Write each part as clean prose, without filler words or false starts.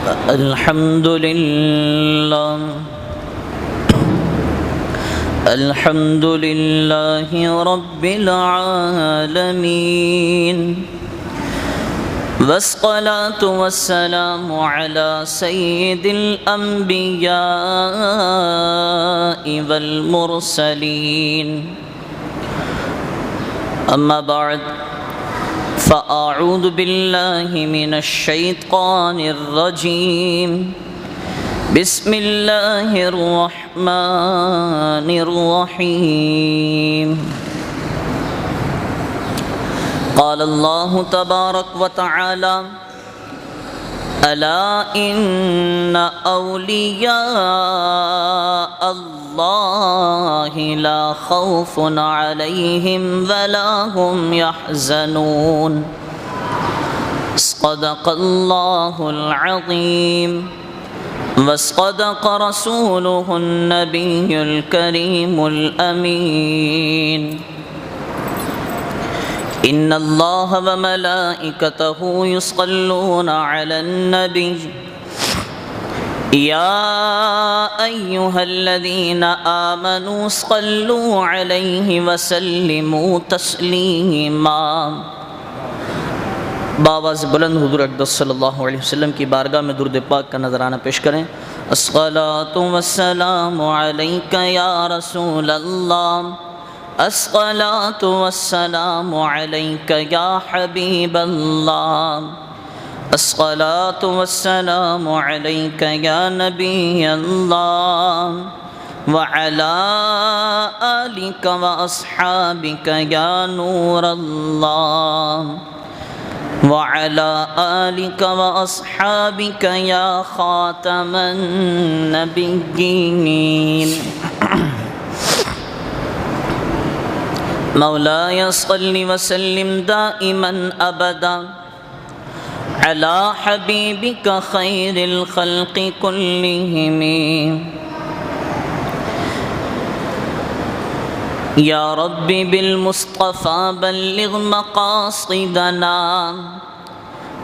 الحمد لله رب العالمين، والصلاة والسلام على سيد الأنبياء والمرسلين. أما بعد، فأعوذ بالله من الشيطان الرجيم. بسم الله الرحمن الرحيم. قال الله تبارك وتعالى: ألا إن أولياء الله لا خوف عليهم ولا هم يحزنون. صدق الله العظيم، وصدق رسوله النبي الكريم الأمين. إن الله وملائكته يصلون على النبي يا أيها الذين آمنوا صلوا عليه وسلموا تسلیما. باواز بلند حضور اقدس صلی اللہ علیہ وسلم کی بارگاہ میں درود پاک کا نذرانہ پیش کریں. الصلاۃ والسلام علیک یا رسول اللہ، الصلاۃ والسلام علیک یا حبیب اللہ، الصلاۃ والسلام علیک یا نبی اللہ، وعلی آلک واصحابک یا نور اللہ، وعلى آلك وأصحابك يا خاتم النبيين. مولاي صل وسلم دائما أبدا على حبيبك خير الخلق كلهم. یا ربی بالمصطفى بلغ مقاصدنا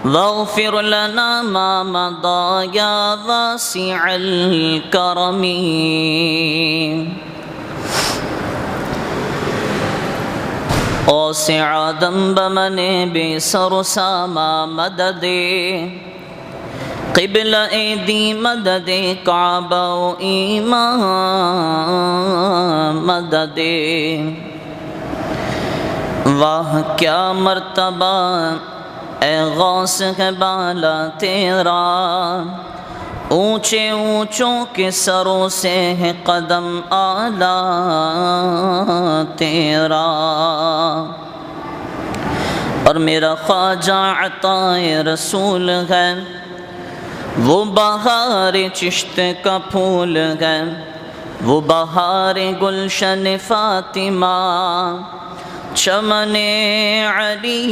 واغفر لنا ما مضى یا واسع الکرم. اوسع ذنب من بسر ساما مدد قبل ایدی مدد کعبہ و ایمان مدد. واہ کیا مرتبہ اے غوث ہے بالا تیرا، اونچے اونچوں کے سروں سے ہے قدم اعلیٰ تیرا. اور میرا خواجہ عطائے رسول ہے، وہ بہار چشت کا پھول ہے، وہ بہار گلشن فاطمہ، چمن علی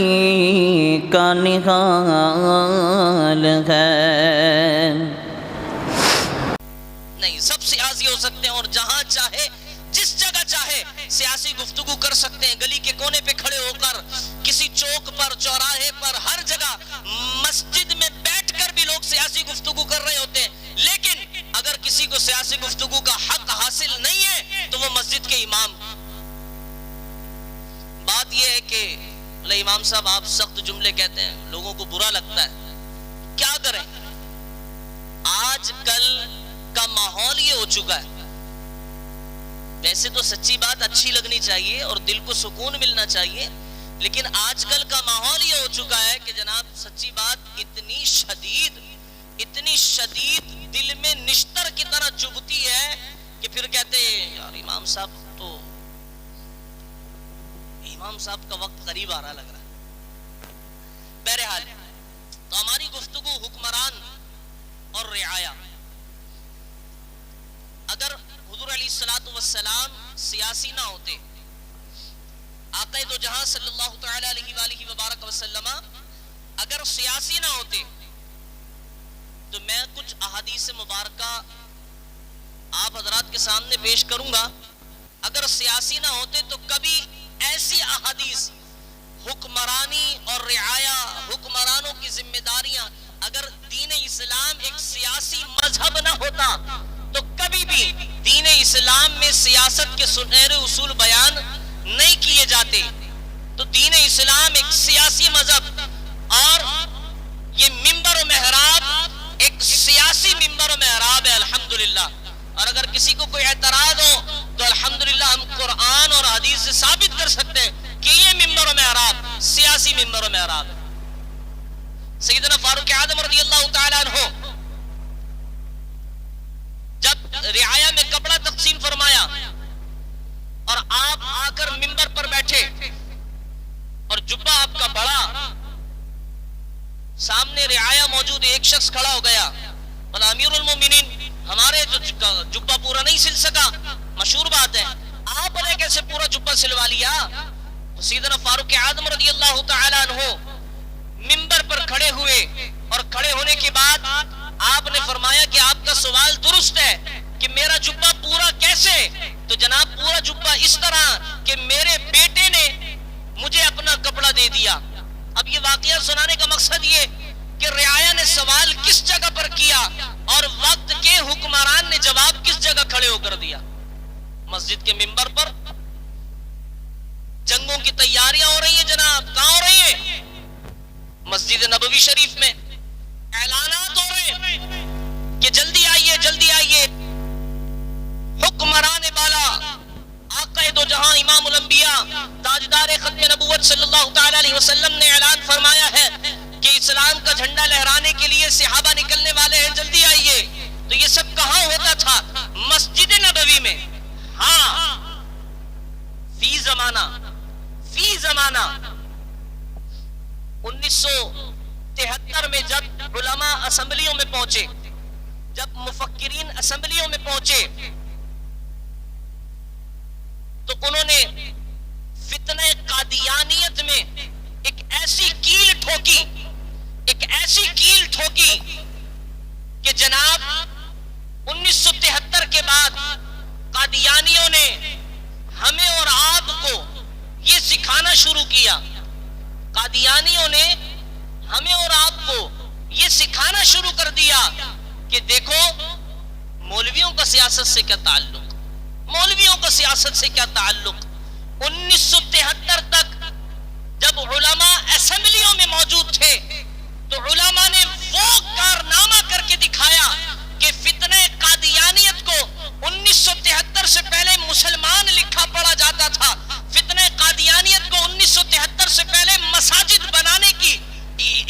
کا نہال ہے. نہیں، سب سیاسی ہو سکتے ہیں اور جہاں چاہے جس جگہ چاہے سیاسی گفتگو کر سکتے ہیں. گلی کے کونے پہ کھڑے ہو کر، کسی چوک پر، چوراہے پر، ہر جگہ، مسجد میں بیٹھ کر بھی لوگ سیاسی گفتگو کر رہے ہوتے ہیں. لیکن اگر کسی کو سیاسی گفتگو کا حق حاصل نہیں ہے تو وہ مسجد کے امام. بات یہ ہے کہ امام صاحب آپ سخت جملے کہتے ہیں، لوگوں کو برا لگتا ہے. کیا کریں؟ آج کل کا ماحول یہ ہو چکا ہے. ویسے تو سچی بات اچھی لگنی چاہیے اور دل کو سکون ملنا چاہیے، لیکن آج کل کا ماحول یہ ہو چکا ہے کہ جناب سچی بات اتنی شدید دل میں نشتر کی طرح چبھتی ہے کہ پھر کہتے ہیں یار امام صاحب کا وقت قریب آ رہا لگ رہا ہے. بہرحال تو ہماری گفتگو حکمران اور رعایا. اگر حضور علیہ السلام سیاسی نہ ہوتے، آقا دو جہاں صلی اللہ تعالی علیہ وآلہ وبارک وسلم اگر سیاسی نہ ہوتے تو میں کچھ احادیث مبارکہ آپ حضرات کے سامنے پیش کروں گا. اگر سیاسی نہ ہوتے تو کبھی ایسی احادیث حکمرانی اور رعایا، حکمرانوں کی ذمہ داریاں، اگر دین اسلام ایک سیاست کے سنہرے اصول بیان نہیں کیے جاتے. تو دین اسلام ایک سیاسی مذہب اور یہ ممبر و محراب ایک سیاسی ممبر و محراب ہے الحمدللہ. اور اگر کسی کو کوئی اعتراض ہو تو الحمدللہ ہم قرآن اور حدیث سے ثابت کر سکتے ہیں کہ یہ ممبر و محراب سیاسی ممبر و محراب ہے. سیدنا فاروق اعظم رضی اللہ تعالیٰ عنہ جب رعایا میں کپڑا تقسیم فرمایا اور آپ آ کر ممبر پر بیٹھے اور جبہ آپ کا بڑا، سامنے رعایا موجود، ایک شخص کھڑا ہو گیا، بولا امیر المومنین ہمارے جو جبہ پورا نہیں سل سکا، مشہور بات ہے، آپ نے کیسے پورا جبہ سلوا لیا؟ سیدنا فاروق اعظم رضی اللہ تعالیٰ عنہ ممبر پر کھڑے ہوئے اور کھڑے ہونے کے بعد آپ نے فرمایا کہ آپ کا سوال درست ہے کہ میرا جبہ پورا کیسے؟ تو جناب پورا جبہ اس طرح کہ میرے بیٹے نے مجھے اپنا کپڑا دے دیا. اب یہ واقعہ سنانے کا مقصد یہ کہ رعایا نے سوال کس جگہ پر کیا اور وقت کے حکمران نے جواب کس جگہ کھڑے ہو کر دیا؟ مسجد کے ممبر پر. جنگوں کی تیاریاں ہو رہی ہیں جناب، کہاں ہو رہی ہیں؟ مسجد نبوی شریف میں. اعلانات ہو رہے ہیں کہ جلدی آئیے جلدی آئیے. حکمران بالا آقا دو جہاں امام الانبیاء تاجدار ختم نبوت صلی اللہ تعالی علیہ وسلم نے اعلان فرمایا ہے کہ اسلام کا جھنڈا لہرانے کے لیے صحابہ نکلنے والے ہیں، جلدی آئیے. تو یہ سب کہاں ہوتا تھا؟ مسجد نبوی میں. ہاں فی زمانہ 1973 میں جب علماء اسمبلیوں میں پہنچے، جب مفکرین اسمبلیوں میں پہنچے تو انہوں نے فتنہ قادیانیت میں ایک ایسی کیل ٹھوکی کہ جناب 1973 کے بعد قادیانیوں نے ہمیں اور آپ کو یہ سکھانا شروع کیا. قادیانیوں نے ہمیں اور آپ کو یہ سکھانا شروع کر دیا کہ دیکھو مولویوں کا سیاست سے کیا تعلق، مولویوں کا سیاست سے کیا تعلق. 1973 تک جب علماء اسمبلیوں میں موجود تھے تو علماء نے وہ کارنامہ کر کے دکھایا کہ فتنہ قادیانیت کو 1973 سے پہلے مسلمان لکھا پڑھا جاتا تھا. فتنہ قادیانیت کو 1973 سے پہلے مساجد بنانے کی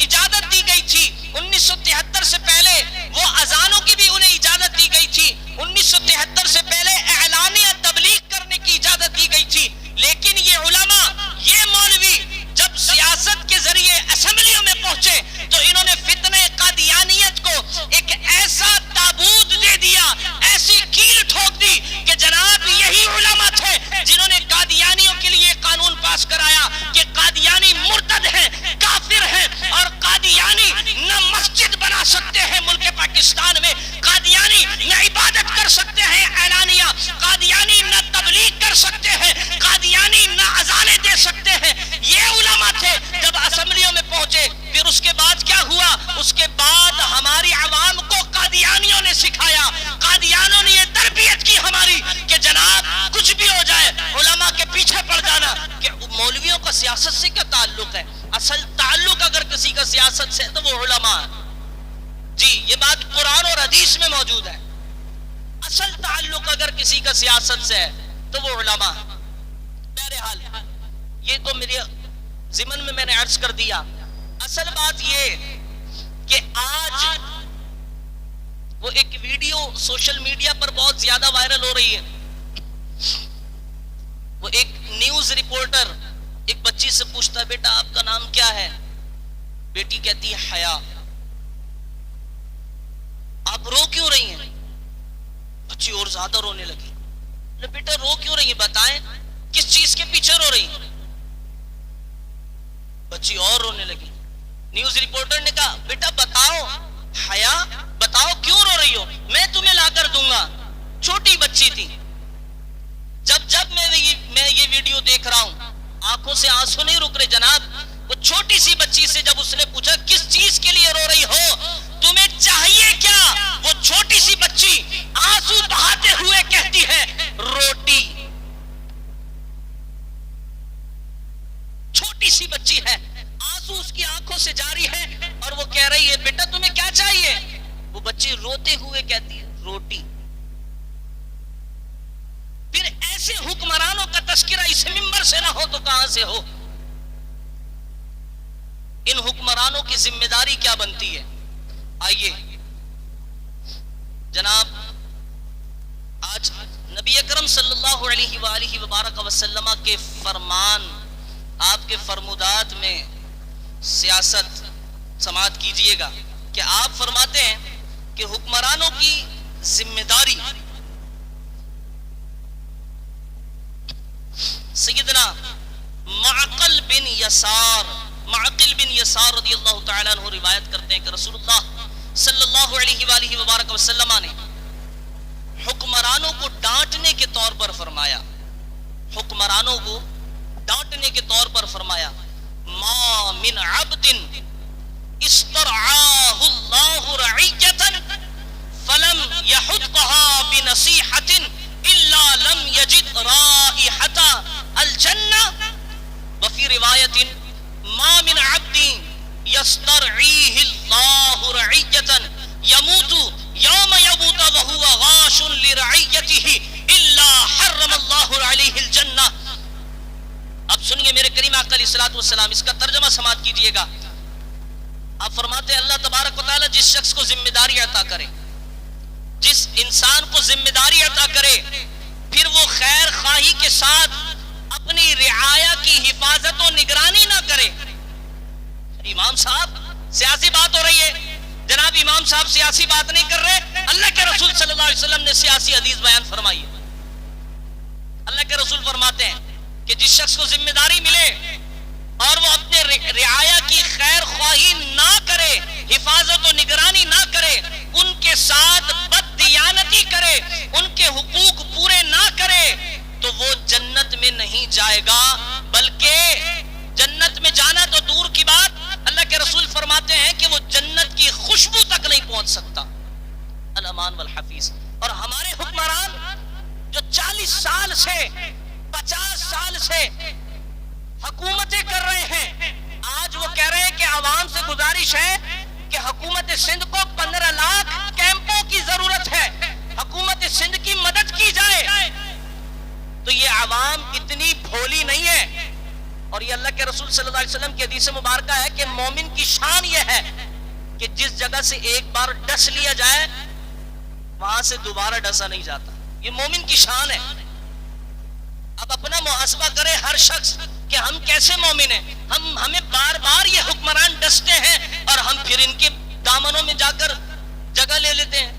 اجازت دی گئی تھی. 1973 سے پہلے وہ اذانوں کی بھی انہیں اجازت دی گئی تھی. 1973 سے پہلے اعلانیہ تبلیغ کرنے کی اجازت دی گئی تھی. لیکن یہ علماء، یہ مولوی جب سیاست کے ذریعے اسمبلیوں میں پہنچے تو انہوں نے فتنہ قادیانیت کو ایک ایسا تابوت دے دیا، ایسی کیل ٹھوک دی کہ جناب یہی علماء تھے جنہوں نے قادیانیوں کے لیے قانون پاس کرایا کہ قادیانی مرتد ہیں، کافر ہیں، اور قادیانی نہ مسجد بنا سکتے ہیں ملک پاکستان میں، قادیانی نہ عبادت کر سکتے ہیں اعلانیہ، قادیانی نہ تبلیغ کر سکتے ہیں، قادیانی نہ اذانیں دے سکتے ہیں. یہ علماء تھے جب اسمبلیوں میں پہنچے. پھر اس کے بعد کیا ہوا؟ اس کے بعد ہماری عوام کو قادیانیوں نے سکھایا، قادیانوں نے یہ تربیت کی ہماری کہ جناب کچھ بھی ہو جائے علماء کے پیچھے پڑ جانا. کہ مولویوں کا سیاست سے کیا تعلق ہے؟ اصل تعلق اگر کسی کا سیاست سے تو وہ علماء ہے. جی یہ بات قرآن اور حدیث میں موجود ہے. اصل تعلق اگر کسی کا سیاست سے ہے تو وہ علماء ہے. بہرحال یہ تو میرے ضمن میں نے عرض کر دیا. اصل بات یہ کہ آج وہ ایک ویڈیو سوشل میڈیا پر بہت زیادہ وائرل ہو رہی ہے. وہ ایک نیوز رپورٹر ایک بچی سے پوچھتا ہے بیٹا آپ کا نام کیا ہے؟ بیٹی کہتی ہے حیا. آپ رو کیوں رہی ہیں؟ بچی اور زیادہ رونے لگی. بیٹا رو کیوں رہی ہیں، بتائیں کس چیز کے پیچھے رو رہی ہیں؟ بچی اور رونے لگی. نیوز رپورٹر نے کہا بیٹا بتاؤ حیا، بتاؤ کیوں رو رہی ہو، میں تمہیں لا کر دوں گا. چھوٹی بچی تھی. جب میں یہ ویڈیو دیکھ رہا ہوں آنکھوں سے آنسو نہیں رک رہے جناب. وہ چھوٹی سی بچی سے جب اس نے پوچھا کس چیز کے لیے رو رہی ہو، تمہیں چاہیے کیا، وہ چھوٹی سی بچی آنسو بہاتے ہوئے کہتی ہے روٹی بچے روتے ہوئے کہتی ہے روٹی. پھر ایسے حکمرانوں کا تذکرہ اس ممبر سے نہ ہو تو کہاں سے ہو؟ ان حکمرانوں کی ذمہ داری کیا بنتی ہے؟ آئیے جناب، آج نبی اکرم صلی اللہ علیہ وآلہ وبارک وسلم کے فرمان، آپ کے فرمودات میں سیاست سماعت کیجئے گا کہ آپ فرماتے ہیں کہ حکمرانوں کی ذمہ داری. سیدنا معقل بن یسار رضی اللہ تعالیٰ عنہ روایت کرتے ہیں کہ رسول اللہ صلی اللہ علیہ وآلہ وبارک وسلم نے حکمرانوں کو ڈانٹنے کے طور پر فرمایا، حکمرانوں کو ڈانٹنے کے طور پر فرمایا، ما من عبد استرعاہ اللہ رعیتا فلم یحدقها بنصیحت الا لم یجد رائحۃ الجنہ. وفی روایت ما من عبد یسترعیہ اللہ رعیتا یموت یوم یموت وہو غاش لرعیتہ الا حرم اللہ علیہ الجنہ. اب سنیے میرے کریم آقا علیہ الصلوۃ والسلام، اس کا ترجمہ سماعت کیجئے گا. آپ فرماتے ہیں اللہ تبارک و تعالی جس شخص کو ذمہ داری عطا کرے، جس انسان کو ذمہ داری عطا کرے، پھر وہ خیر خواہی کے ساتھ اپنی رعایا کی حفاظت و نگرانی نہ کرے. امام صاحب سیاسی بات ہو رہی ہے، جناب امام صاحب سیاسی بات نہیں کر رہے، اللہ کے رسول صلی اللہ علیہ وسلم نے سیاسی حدیث بیان فرمائی ہے. اللہ کے رسول فرماتے ہیں کہ جس شخص کو ذمہ داری ملے اور وہ اپنے رعایا کی خیر خواہی نہ کرے، حفاظت و نگرانی نہ کرے، ان کے ساتھ بددیانتی کرے، ان کے حقوق پورے نہ کرے، تو وہ جنت میں نہیں جائے گا، بلکہ جنت میں جانا تو دور کی بات، اللہ کے رسول فرماتے ہیں کہ وہ جنت کی خوشبو تک نہیں پہنچ سکتا. الامان والحفیظ. اور ہمارے حکمران جو 40 سال سے 50 سال سے حکومتیں کر رہے ہیں، آج وہ کہہ رہے ہیں کہ عوام سے گزارش ہے کہ حکومت سندھ کو 15 لاکھ کیمپوں کی ضرورت ہے، حکومت سندھ کی مدد کی جائے. تو یہ عوام اتنی بھولی نہیں ہے. اور یہ اللہ کے رسول صلی اللہ علیہ وسلم کی حدیث مبارکہ ہے کہ مومن کی شان یہ ہے کہ جس جگہ سے ایک بار ڈس لیا جائے وہاں سے دوبارہ ڈسا نہیں جاتا. یہ مومن کی شان ہے. اب اپنا محاسبہ کرے ہر شخص کہ ہم کیسے مومن ہیں. ہمیں بار بار یہ حکمران ڈستے ہیں اور ہم پھر ان کے دامنوں میں جا کر جگہ لے لیتے ہیں.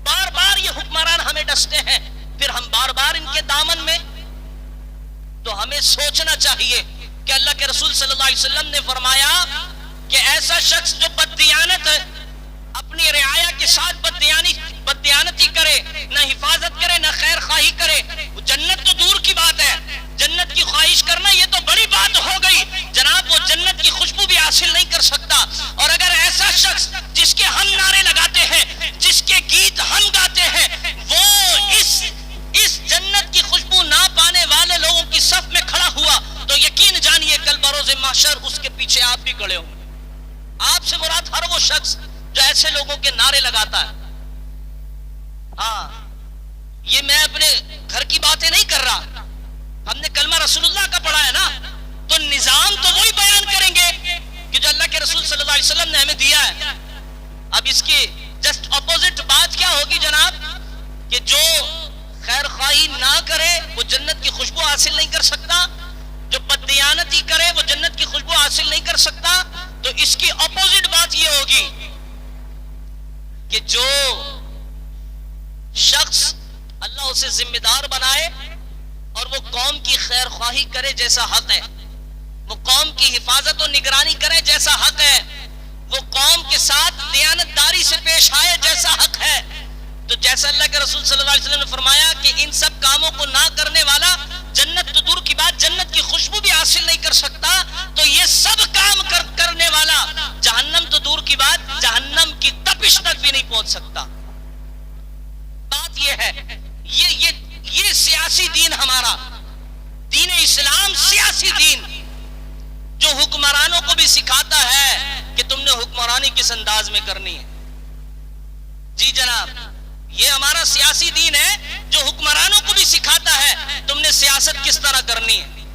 بار بار یہ حکمران ہمیں ڈستے ہیں، پھر ہم بار بار ان کے دامن میں. تو ہمیں سوچنا چاہیے کہ اللہ کے رسول صلی اللہ علیہ وسلم نے فرمایا کہ ایسا شخص جو بددیانت اپنی رعایا کے ساتھ بددیانتی کرے، نہ حفاظت کرے، نہ خیر خواہی کرے، وہ جنت تو دور کی بات ہے، جنت کی خواہش کرنا یہ تو بڑی بات ہو گئی جناب، وہ جنت کی خوشبو بھی حاصل نہیں کر سکتا. اور اگر ایسا شخص جس کے ہم نعرے لگاتے ہیں، جس کے گیت ہم گاتے ہیں، وہ اس جنت کی خوشبو نہ پانے والے لوگوں کی صف میں کھڑا ہوا تو یقین جانیے کل بروز محشر اس کے پیچھے آپ بھی کھڑے ہوں گے. آپ سے مراد ہر وہ شخص جو ایسے لوگوں کے نعرے لگاتا ہے. ہاں، یہ میں اپنے گھر کی باتیں نہیں کر رہا، ہم نے کلمہ رسول اللہ کا پڑھا ہے نا، تو نظام تو وہی بیان کریں گے کہ جو اللہ کے رسول صلی اللہ علیہ وسلم نے ہمیں دیا ہے. اب اس کی جسٹ اپوزٹ بات کیا ہوگی جناب کہ جو خیر خواہی نہ کرے وہ جنت کی خوشبو حاصل نہیں کر سکتا، جو بددیانتی کرے وہ جنت کی خوشبو حاصل نہیں کر سکتا. تو اس کی اپوزٹ بات یہ ہوگی کہ جو شخص اللہ اسے ذمہ دار بنائے اور وہ قوم کی خیر خواہی کرے جیسا حق ہے، وہ قوم کی حفاظت و نگرانی کرے جیسا حق ہے، وہ قوم کے ساتھ دیانتداری سے پیش آئے جیسا حق ہے، تو جیسا اللہ کے رسول صلی اللہ علیہ وسلم نے فرمایا کہ ان سب کاموں کو نہ کرنے والا جنت تو دور کی بات جنت کی خوشبو بھی حاصل نہیں کر سکتا، تو یہ سب کام کرنے والا جہنم تو دور کی بات جہنم کی تپش تک بھی نہیں پہنچ سکتا. بات یہ ہے، یہ سیاسی دین ہمارا دین اسلام، سیاسی دین جو حکمرانوں کو بھی سکھاتا ہے کہ تم نے حکمرانی کس انداز میں کرنی ہے. جی جناب، یہ ہمارا سیاسی دین ہے جو حکمرانوں کو بھی سکھاتا ہے تم نے سیاست کس طرح کرنی ہے۔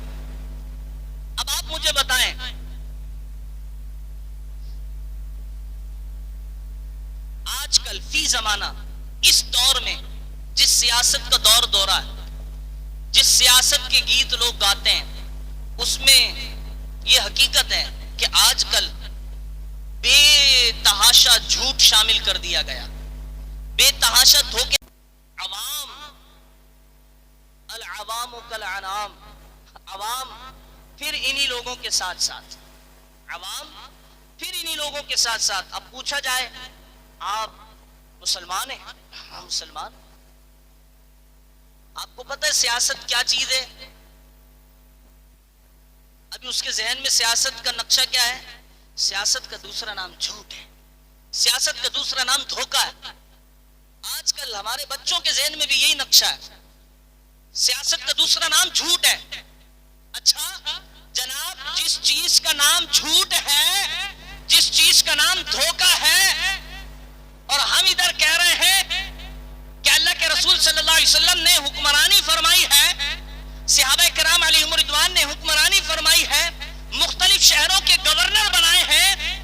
اب آپ مجھے بتائیں، آج کل فی زمانہ اس دور میں جس سیاست کا دور دورہ ہے، جس سیاست کے گیت لوگ گاتے ہیں، اس میں یہ حقیقت ہے کہ آج کل بے تحاشا جھوٹ شامل کر دیا گیا، بے تحاشا دھوکے۔ عوام العوام کالانعام، عوام پھر انہی لوگوں کے ساتھ ساتھ، عوام پھر انہی لوگوں کے ساتھ ساتھ۔ اب پوچھا جائے آپ مسلمان ہیں؟ ہاں مسلمان۔ آپ کو پتہ ہے سیاست کیا چیز ہے؟ ابھی اس کے ذہن میں سیاست کا نقشہ کیا ہے؟ سیاست کا دوسرا نام جھوٹ ہے، سیاست کا دوسرا نام دھوکہ ہے۔ آج کل ہمارے بچوں کے ذہن میں بھی یہی نقشہ ہے، سیاست کا دوسرا نام جھوٹ ہے۔ اچھا جناب، جس چیز کا نام جھوٹ ہے، جس چیز کا نام دھوکہ ہے، اور ہم ادھر کہہ رہے ہیں کہ اللہ کے رسول صلی اللہ علیہ وسلم نے حکمرانی فرمائی ہے، صحابہ کرام علیہم رضوان نے حکمرانی فرمائی ہے، مختلف شہروں کے گورنر بنائے ہیں،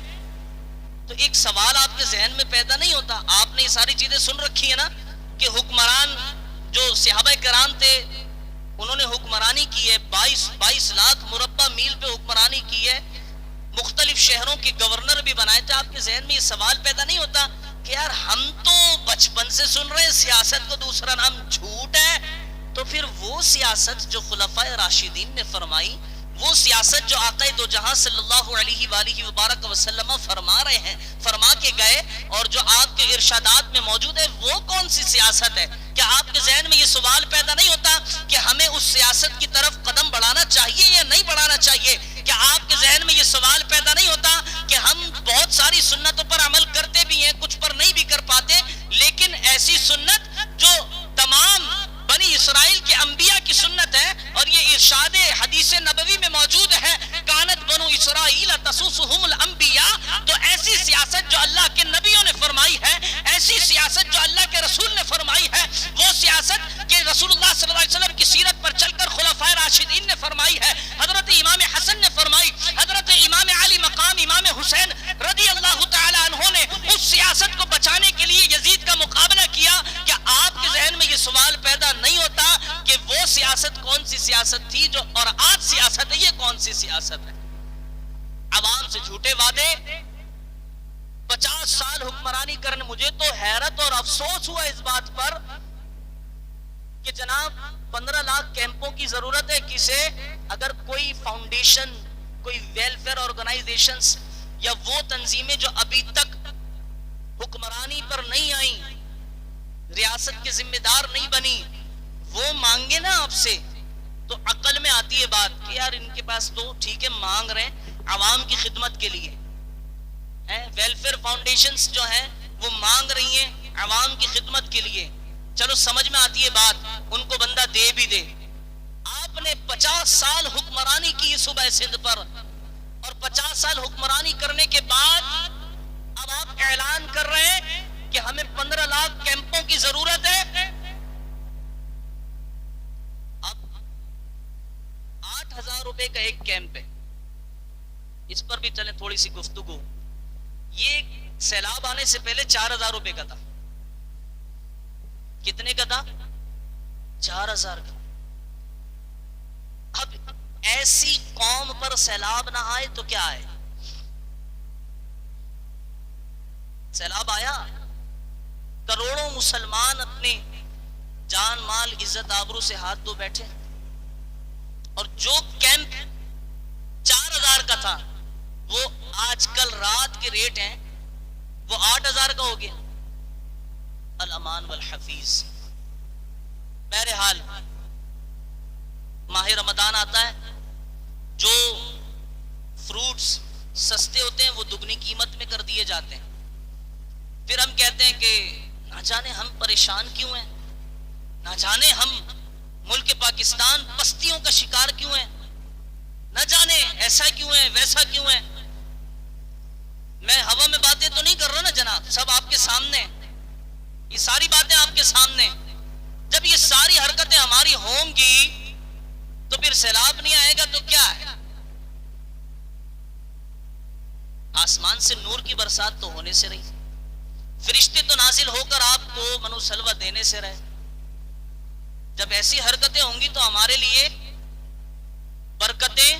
تو ایک سوال آپ کے ذہن میں پیدا نہیں ہوتا؟ آپ نے یہ ساری چیزیں سن رکھی ہیں نا کہ حکمران جو صحابہ کرام تھے انہوں نے حکمرانی کی ہے، 22 لاکھ مربع میل پہ حکمرانی کی ہے، مختلف شہروں کے گورنر بھی بنائے تھے۔ آپ کے ذہن میں یہ سوال پیدا نہیں ہوتا کہ یار ہم تو بچپن سے سن رہے ہیں سیاست کا دوسرا نام جھوٹ ہے، تو پھر وہ سیاست جو خلفائے راشدین نے فرمائی، وہ سیاست جو آقا دو جہاں صلی اللہ علیہ وآلہ وبارک وسلم فرما رہے ہیں، فرما کے گئے، اور جو آپ کے ارشادات میں موجود ہے، وہ کون سی سیاست ہے؟ کیا آپ کے ذہن میں یہ سوال پیدا نہیں ہوتا کہ ہمیں اس سیاست کی طرف قدم بڑھانا چاہیے یا نہیں بڑھانا چاہیے؟ کیا آپ کے ذہن میں یہ سوال پیدا نہیں ہوتا کہ ہم بہت ساری سنتوں پر عمل کرتے بھی ہیں، کچھ پر نہیں بھی کر پاتے، لیکن ایسی سنت جو تمام بنی اسرائیل کے انبیاء کی سنت ہے، اور یہ ارشاد حدیث نبوی میں موجود ہے، کانت بنو اسرائیل تسوسہم الانبیاء، تو ایسی سیاست جو اللہ کے نبیوں نے فرمائی ہے، ایسی سیاست جو اللہ کے رسول نے فرمائی ہے، وہ سیاست کہ رسول اللہ صلی اللہ علیہ وسلم کی سیرت پر چل کر خلفائے راشدین نے فرمائی ہے، حضرت امام حسن نے فرمائی، حضرت امام علی مقام امام حسین رضی اللہ تعالی عنہ نے اس سیاست کو بچانے کے لیے یزید کا مقابلہ کیا۔ کیا آپ کے ذہن میں یہ سوال پیدا نہیں ہوتا کہ وہ سیاست کون سی سیاست تھی جو اور آج سیاست ہے، یہ کون سی سیاست ہے؟ عوام سے جھوٹے وعدے، 50 سال حکمرانی کرنے۔ مجھے تو حیرت اور افسوس ہوا اس بات پر کہ جناب 15 لاکھ کیمپوں کی ضرورت ہے کسے؟ اگر کوئی فاؤنڈیشن، کوئی ویلفیئر آرگنائزیشنز یا وہ تنظیمیں جو ابھی تک حکمرانی پر نہیں آئیں، ریاست کے ذمہ دار نہیں بنی، وہ مانگے نا آپ سے، تو عقل میں آتی ہے بات کہ یار ان کے پاس تو ٹھیک ہے مانگ رہے ہیں عوام کی خدمت کے لیے، ویلفیئر فاؤنڈیشنز جو ہیں وہ مانگ رہی ہیں عوام کی خدمت کے لیے، چلو سمجھ میں آتی ہے بات، ان کو بندہ دے بھی دے۔ آپ نے 50 سال حکمرانی کی صوبہ سندھ پر، اور 50 سال حکمرانی کرنے کے بعد اب آپ اعلان کر رہے ہیں کہ ہمیں 15 لاکھ کیمپوں کی ضرورت ہے۔ اب 8,000 روپے کا ایک کیمپ ہے، اس پر بھی چلیں تھوڑی سی گفتگو۔ یہ سیلاب آنے سے پہلے 4,000 روپے کا تھا۔ کتنے کا تھا؟ 4,000 کا۔ اب ایسی قوم پر سیلاب نہ آئے تو کیا آئے؟ سیلاب آیا، کروڑوں مسلمان اپنے جان مال عزت آبرو سے ہاتھ دھو بیٹھے، اور جو کیمپ 4,000 کا تھا وہ آج کل رات کے ریٹ ہیں وہ 8,000 کا ہو گیا۔ الامان والحفیظ۔ بہرحال ماہ رمضان آتا ہے، جو فروٹس سستے ہوتے ہیں وہ دگنی قیمت میں کر دیے جاتے ہیں، پھر ہم کہتے ہیں کہ نہ جانے ہم پریشان کیوں ہیں، نہ جانے ہم ملک پاکستان پستیوں کا شکار کیوں ہیں، نہ جانے ایسا کیوں ہے ویسا کیوں ہے۔ میں ہوا میں باتیں تو نہیں کر رہا نا جناب، سب آپ کے سامنے۔ ساری باتیں آپ کے سامنے. جب یہ ساری حرکتیں ہماری ہوں گی تو پھر سیلاب نہیں آئے گا تو کیا ہے؟ آسمان سے نور کی برسات تو ہونے سے رہی, فرشتے تو نازل ہو کر آپ کو منو سلوہ دینے سے رہے. جب ایسی حرکتیں ہوں گی تو ہمارے لیے برکتیں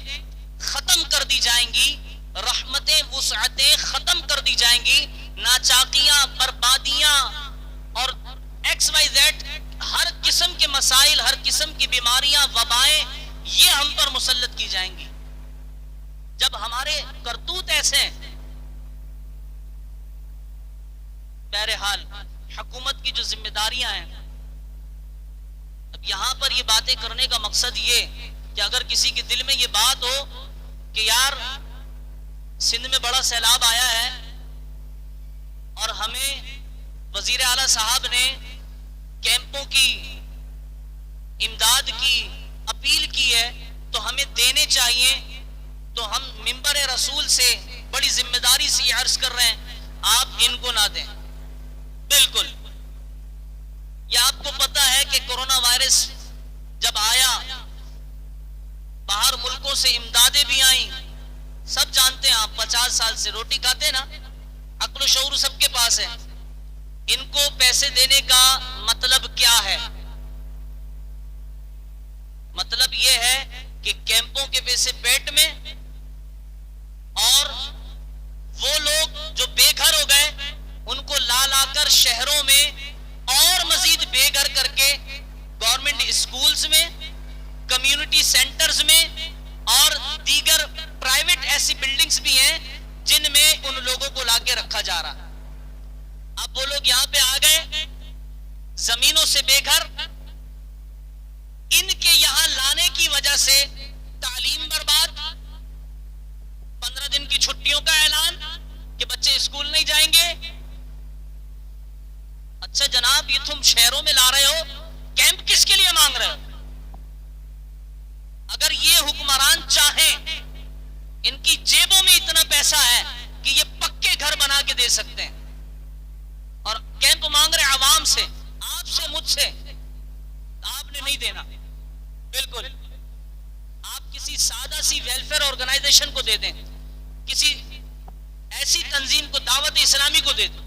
ختم کر دی جائیں گی, رحمتیں وسعتیں ختم کر دی جائیں گی, ناچاقیاں بربادیاں اور ایکس وائی زیڈ ہر قسم کے مسائل, ہر قسم کی بیماریاں, وبائیں یہ ہم پر مسلط کی جائیں گی. جب ہمارے کرتوت ایسے ہیں, بہرحال حکومت کی جو ذمہ داریاں ہیں, اب یہاں پر یہ باتیں کرنے کا مقصد یہ کہ اگر کسی کے دل میں یہ بات ہو کہ یار سندھ میں بڑا سیلاب آیا ہے اور ہمیں وزیر اعلیٰ صاحب نے کیمپوں کی امداد کی اپیل کی ہے تو ہمیں دینے چاہیے, تو ہم منبر رسول سے بڑی ذمہ داری سے یہ عرض کر رہے ہیں آپ ان کو نہ دیں. بالکل, یہ آپ کو پتا ہے کہ کورونا وائرس جب آیا باہر ملکوں سے امدادیں بھی آئیں, سب جانتے ہیں آپ 50 سال سے روٹی کھاتے ہیں نا, عقل و شعور سب کے پاس ہے. ان کو پیسے دینے کا مطلب کیا ہے؟ مطلب یہ ہے کہ کیمپوں کے پیسے پیٹ میں, اور وہ لوگ جو بے گھر ہو گئے ان کو لا لا کر شہروں میں اور مزید بے گھر کر کے گورنمنٹ اسکولز میں, کمیونٹی سینٹرز میں اور دیگر پرائیویٹ ایسی بلڈنگز بھی ہیں جن میں ان لوگوں کو لا کے رکھا جا رہا. اب وہ لوگ یہاں پہ آ گئے زمینوں سے بے گھر, ان کے یہاں لانے کی وجہ سے تعلیم برباد, 15 دن کی چھٹیوں کا اعلان کہ بچے اسکول نہیں جائیں گے. اچھا جناب, یہ تم شہروں میں لا رہے ہو, کیمپ کس کے لیے مانگ رہے ہو؟ اگر یہ حکمران چاہیں, ان کی جیبوں میں اتنا پیسہ ہے کہ یہ پکے گھر بنا کے دے سکتے ہیں, اور کیمپ مانگ رہے عوام سے, آپ سے, مجھ سے, آپ نے نہیں دینا. بالکل, آپ کسی سادہ سی ویلفیئر آرگنائزیشن کو دے دیں, کسی ایسی تنظیم کو, دعوت اسلامی کو دے دیں,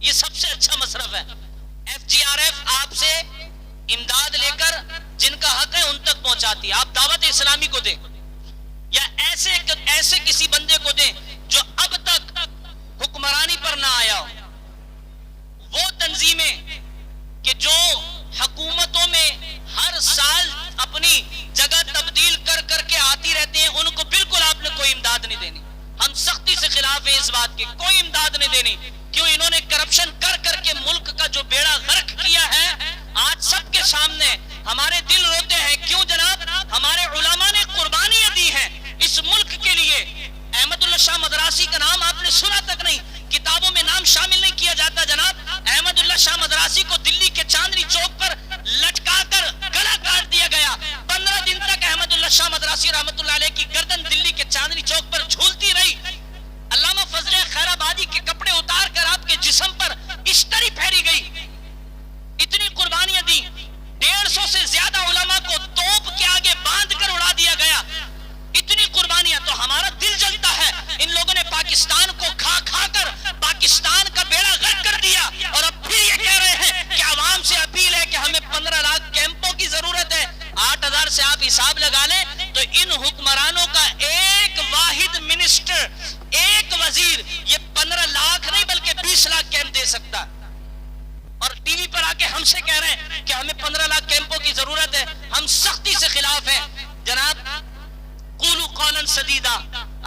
یہ سب سے اچھا مصرف ہے. FGRF آپ سے امداد لے کر جن کا حق ہے ان تک پہنچاتی ہے, آپ دعوت اسلامی کو دیں, یا ایسے کسی بندے کو دیں جو اب تک حکمرانی پر نہ آیا ہو. وہ تنظیمیں کہ جو حکومتوں میں ہر سال اپنی جگہ تبدیل کر کر کے آتی رہتے ہیں, ان کو بالکل آپ نے کوئی امداد نہیں دینی. ہم سختی سے خلاف ہیں اس بات کے, کوئی امداد نہیں دینی. کیوں؟ انہوں نے کرپشن کر کر کے ملک کا جو بیڑا غرق کیا ہے, آج سب کے سامنے ہمارے دل روتے ہیں. کیوں جناب؟ ہمارے علماء نے قربانیاں دی ہیں اس ملک کے لیے. احمد اللہ شاہ مدراسی کا نام آپ نے سنا تک نہیں, کتابوں میں نام شامل نہیں کیا جاتا. جناب احمد اللہ شاہ مدراسی کو دلی کے چاندنی چوک پر لٹکا کر گلا کاٹ دیا گیا. 15 دن تک احمد اللہ شاہ مدراسی رحمت اللہ علیہ کی گردن دلی کے چاندنی چوک پر جھولتی رہی. علامہ فضل خیر آبادی کے کپڑے اتار کر آپ کے جسم پر اشتری پھیری گئی. اتنی قربانیاں دی. 150 سے زیادہ علماء کو توپ کے آگے باندھ کر اڑا دیا گیا. اتنی قربانیاں. تو ہمارا دل جلتا ہے, ان لوگوں نے پاکستان کو کھا کھا کر پاکستان کا بیڑا غرق کر دیا, اور اب پھر یہ کہہ رہے ہیں کہ عوام سے اپیل ہے کہ ہمیں 15 لاکھ کیمپوں کی ضرورت ہے. 8,000 سے آپ حساب لگا لیں تو ان حکمرانوں کا ایک واحد منسٹر, ایک وزیر, یہ 15 لاکھ نہیں بلکہ 20 لاکھ کیمپ دے سکتا. اور ٹی وی پر آ کے ہم سے کہہ رہے ہیں کہ ہمیں 15 لاکھ کیمپوں کی ضرورت ہے. ہم سختی سے خلاف ہیں. جناب قولوا قولا سدیدا,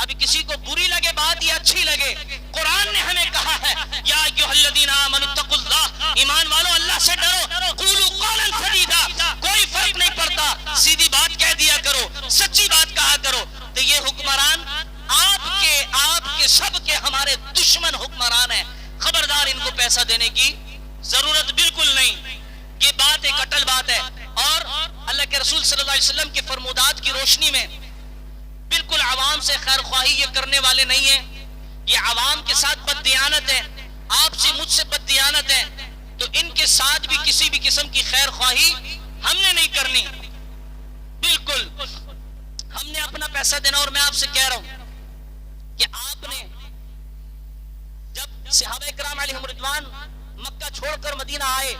ابھی کسی کو بری لگے بات یا اچھی لگے, قرآن نے ہمیں کہا ہے یا ایھا الذین آمنوا اتقوا اللہ, ایمان والو اللہ سے ڈرو. قولوا قولا سدیدا, کوئی فرق نہیں پڑتا, سیدھی بات کہہ دیا کرو, سچی بات کہا کرو. تو یہ حکمران آپ کے سب کے ہمارے دشمن حکمران ہیں. خبردار, ان کو پیسہ دینے کی ضرورت بالکل نہیں. یہ بات ایک اٹل بات ہے, اور اللہ کے رسول صلی اللہ علیہ وسلم کے فرمودات کی روشنی میں بالکل عوام سے خیر خواہی یہ کرنے والے نہیں ہیں. یہ عوام کے ساتھ بد دیانت ہے, آپ سے مجھ سے بد دیانت ہے. تو ان کے ساتھ بھی کسی بھی قسم کی خیر خواہی ہم نے نہیں کرنی. بالکل ہم نے اپنا پیسہ دینا. اور میں آپ سے کہہ رہا ہوں کہ آپ نے جب صحابہ کرام علیہم رضوان مکہ چھوڑ کر مدینہ آئے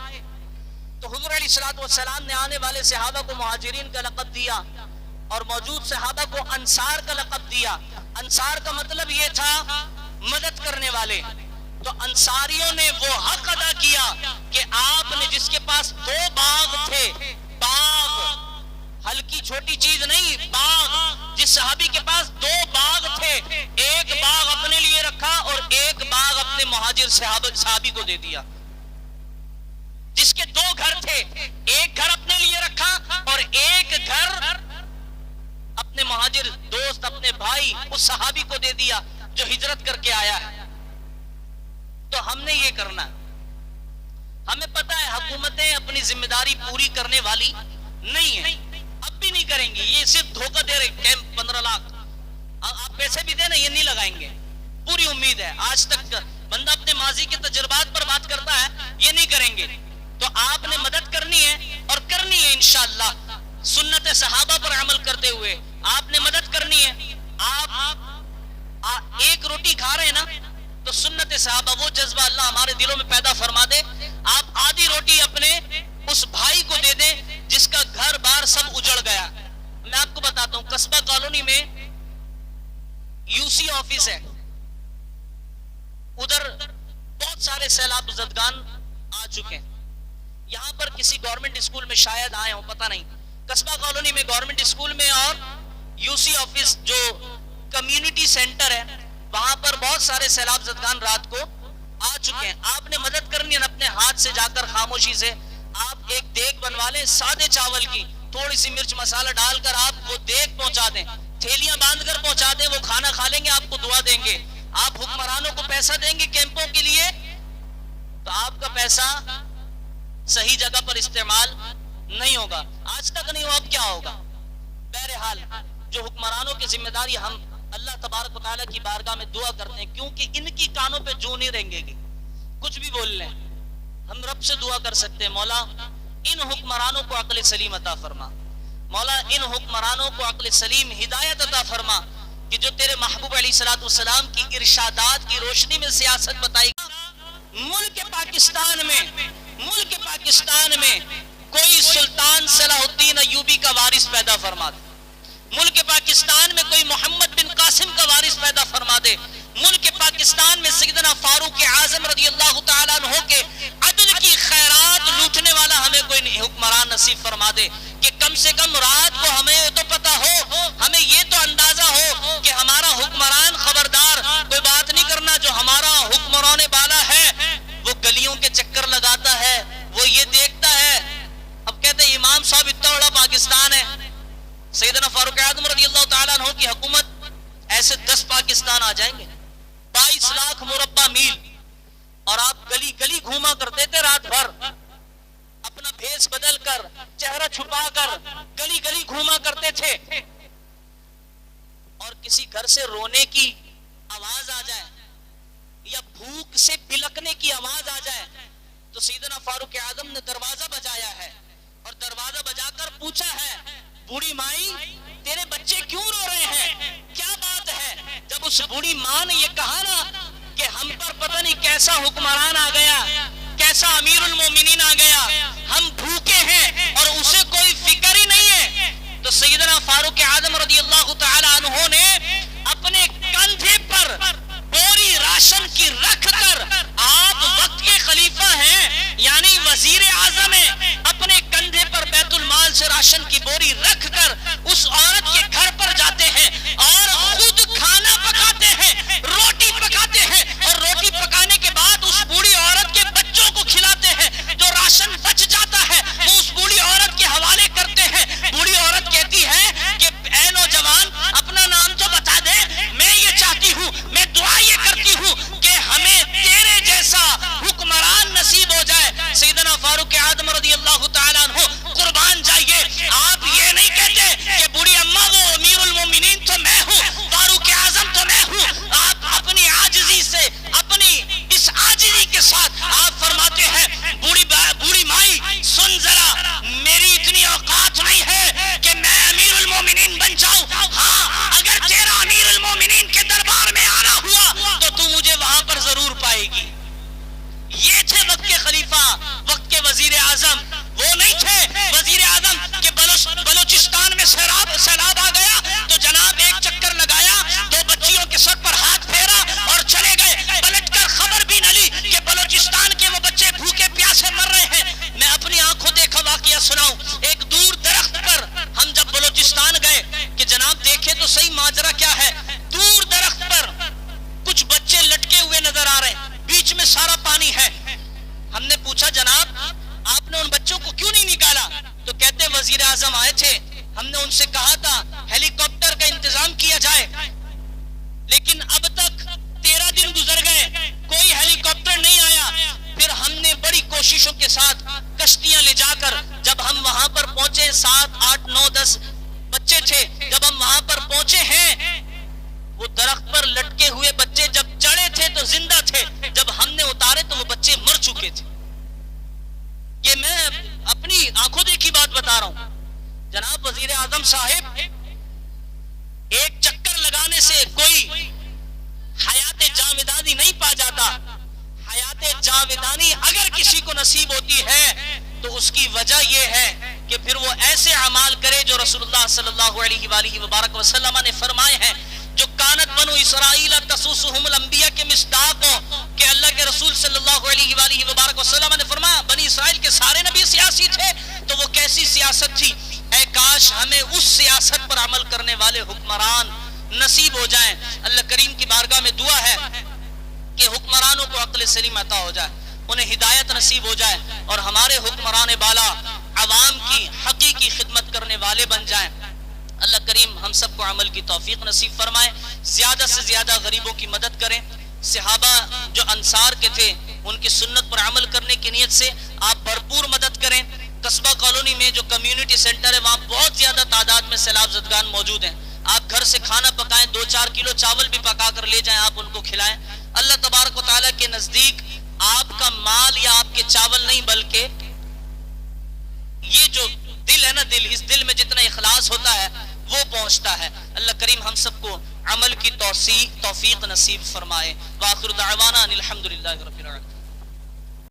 تو حضور علیہ الصلوۃ والسلام نے آنے والے صحابہ کو مہاجرین کا لقب دیا اور موجود صحابہ کو انصار کا لقب دیا. انصار کا مطلب یہ تھا مدد کرنے والے. تو انصاریوں نے وہ حق ادا کیا کہ آپ نے جس کے پاس 2 باغ تھے, باغ ہلکی چھوٹی چیز نہیں, باغ, جس صحابی کے پاس 2 باغ تھے, ایک باغ اپنے لیے رکھا اور ایک باغ اپنے مہاجر صحابی کو دے دیا. جس کے 2 گھر تھے, ایک گھر اپنے لیے رکھا اور ایک گھر اپنے مہاجر دوست, اپنے بھائی اس صحابی کو دے دیا جو ہجرت کر کے آیا ہے. تو ہم نے یہ کرنا. ہمیں پتا ہے حکومتیں اپنی ذمہ داری پوری کرنے والی نہیں ہے, اب بھی نہیں کریں گی. یہ صرف دھوکہ دے رہے. کیمپ 15 لاکھ آپ پیسے بھی دینا, یہ نہیں لگائیں گے. پوری امید ہے. آج تک بندہ اپنے ماضی کے تجربات پر بات کرتا ہے, یہ نہیں کریں گے. تو آپ نے مدد کرنی ہے اور کرنی ہے انشاءاللہ. سنت صحابہ پر عمل کرتے ہوئے آپ نے مدد کرنی ہے. آپ ایک روٹی کھا رہے ہیں نا, تو سنت صحابہ وہ جذبہ اللہ ہمارے دلوں میں پیدا فرما دے. آپ آدھی روٹی اپنے اس بھائی کو دے دیں جس کا گھر بار سب اجڑ گیا. میں آپ کو بتاتا ہوں, قصبہ کالونی میں UC آفس ہے, ادھر بہت سارے سیلاب زدگان آ چکے ہیں. یہاں پر کسی گورنمنٹ اسکول میں شاید آئے ہوں, پتہ نہیں. قصبہ کالونی میں گورنمنٹ اسکول میں اور UC آفس جو کمیونٹی سینٹر ہے, وہاں پر بہت سارے سیلاب زدگان رات کو آ چکے ہیں. آپ نے مدد کرنی ہے اپنے ہاتھ سے جا کر خاموشی سے. آپ ایک دیگ بنوا لیں سادے چاول کی, تھوڑی سی مرچ مسالہ ڈال کر آپ وہ دیگ پہنچا دیں, تھیلیاں باندھ کر پہنچا دیں. وہ کھانا کھا لیں گے, آپ کو دعا دیں گے. آپ حکمرانوں کو پیسہ دیں گے کیمپوں کے لیے, تو آپ کا پیسہ صحیح جگہ پر استعمال نہیں ہوگا. آج تک نہیں ہو, اب کیا ہوگا. بہرحال جو حکمرانوں کی ذمہ داری, ہم اللہ تبارک و تعالیٰ کی بارگاہ میں دعا کرتے ہیں, کیونکہ ان کی کانوں پہ جو نہیں رہیں گے, کچھ بھی بول لیں. ہم رب سے دعا کر سکتے ہیں, مولا ان حکمرانوں کو عقل سلیم عطا فرما. مولا ان حکمرانوں کو عقل سلیم ہدایت عطا فرما کہ جو تیرے محبوب علیہ الصلوۃ والسلام کی ارشادات کی روشنی میں سیاست بتائی. ملک پاکستان میں کوئی سلطان صلاح الدین ایوبی کا وارث پیدا فرما دے. ملک پاکستان میں کوئی محمد بن قاسم کا وارث پیدا فرما دے. ملک پاکستان میں سیدنا فاروق اعظم رضی اللہ تعالیٰ عنہ کے عدل کی خیرات لوٹنے والا ہمیں کوئی حکمران نصیب فرما دے, کہ کم سے کم رات کو ہمیں تو پتا ہو, ہمیں یہ تو اندازہ ہو کہ ہمارا حکمران خبردار کوئی بات نہیں کرنا. جو ہمارا حکمران بالا ہے وہ گلیوں کے چکر لگاتا ہے, وہ یہ دیکھتا ہے. اب کہتے ہیں امام صاحب اتنا بڑا پاکستان ہے. سیدنا فاروق اعظم رضی اللہ تعالیٰ عنہ کی حکومت ایسے 10 پاکستان آ جائیں گے, 22 لاکھ مربع میل, اور آپ گلی گلی گھوما کرتے تھے رات بھر, اپنا بھیس بدل کر, چہرہ چھپا کر گلی گلی گھوما کرتے تھے. اور کسی گھر سے رونے کی آواز آ جائے یا بھوک سے بلکنے کی آواز آ جائے تو سیدنا فاروق اعظم نے دروازہ بجایا ہے, اور دروازہ بجا کر پوچھا ہے, بوڑھی مائی تیرے بچے کیوں رو رہے ہیں, کیا بات ہے. جب اس بوڑھی ماں نے یہ کہا نا کہ ہم پر پتہ نہیں کیسا حکمران آ گیا, کیسا امیر المومنین آ گیا, ہم بھوکے ہیں اور اسے کوئی فکر ہی نہیں ہے, تو سیدنا فاروق اعظم رضی اللہ تعالی عنہ نے اپنے کندھے پر بوری راشن کی رکھ کر, آپ وقت کے خلیفہ ہیں یعنی وزیر اعظم ہیں, اپنے کندھے پر بیت المال سے راشن کی بوری رکھ کر اس عورت کے گھر پر جاتے ہیں اور خود کھانا پکاتے ہیں, روٹی پکاتے ہیں, اور روٹی پکانے کے بعد اس بوڑھی عورت کے بچوں کو کھلاتے ہیں. جو راشن بچ جوشوں کے ساتھ کشتیاں لے جا کر جب ہم وہاں پر پہنچے 7 8 9 10 بچے تھے جب ہم وہاں پر پہنچے ہیں وہ درخت پر لٹکے ہوئے بچے جب چڑھے تھے تو زندہ تھے جب ہم نے اتارے تو وہ بچے مر چکے تھے یہ میں اپنی آنکھوں دیکھی بات بتا رہا ہوں جناب وزیر اعظم صاحب ایک چکر لگانے سے کوئی حیات جاودانی نہیں پا جاتا حیات جاودانی اگر کسی کو نصیب ہوتی ہے تو اس کی وجہ یہ ہے کہ پھر وہ ایسے اعمال کرے جو رسول اللہ صلی اللہ علیہ وآلہ وبارک وسلم نے فرمائے ہیں جو کانت بنو اسرائیل تسوسہم الانبیاء کے مصداق ہوں کہ اللہ کے رسول صلی اللہ علیہ وآلہ وبارک وسلم نے فرمایا بنی اسرائیل کے سارے نبی سیاسی تھے تو وہ کیسی سیاست تھی اے کاش ہمیں اس سیاست پر عمل کرنے والے حکمران نصیب ہو جائیں اللہ کریم کی بارگاہ میں دعا ہے کہ حکمرانوں کو عقل سلیم عطا ہو جائے انہیں ہدایت نصیب ہو جائے اور ہمارے حکمران بالا عوام کی حقیقی خدمت کرنے والے بن جائیں اللہ کریم ہم سب کو عمل کی توفیق نصیب فرمائے زیادہ سے زیادہ غریبوں کی مدد کریں صحابہ جو انصار کے تھے ان کی سنت پر عمل کرنے کی نیت سے آپ بھرپور مدد کریں قصبہ کالونی میں جو کمیونٹی سینٹر ہے وہاں بہت زیادہ تعداد میں سیلاب زدگان موجود ہیں آپ گھر سے کھانا پکائیں 2-4 کلو چاول بھی پکا کر لے جائیں آپ ان کو کھلائیں اللہ تبارک و تعالیٰ کے نزدیک آپ کا مال یا آپ کے چاول نہیں بلکہ یہ جو دل ہے نا دل اس دل میں جتنا اخلاص ہوتا ہے وہ پہنچتا ہے اللہ کریم ہم سب کو عمل کی توفیق نصیب فرمائے وآخر دعوانا الحمدللہ رب العالمین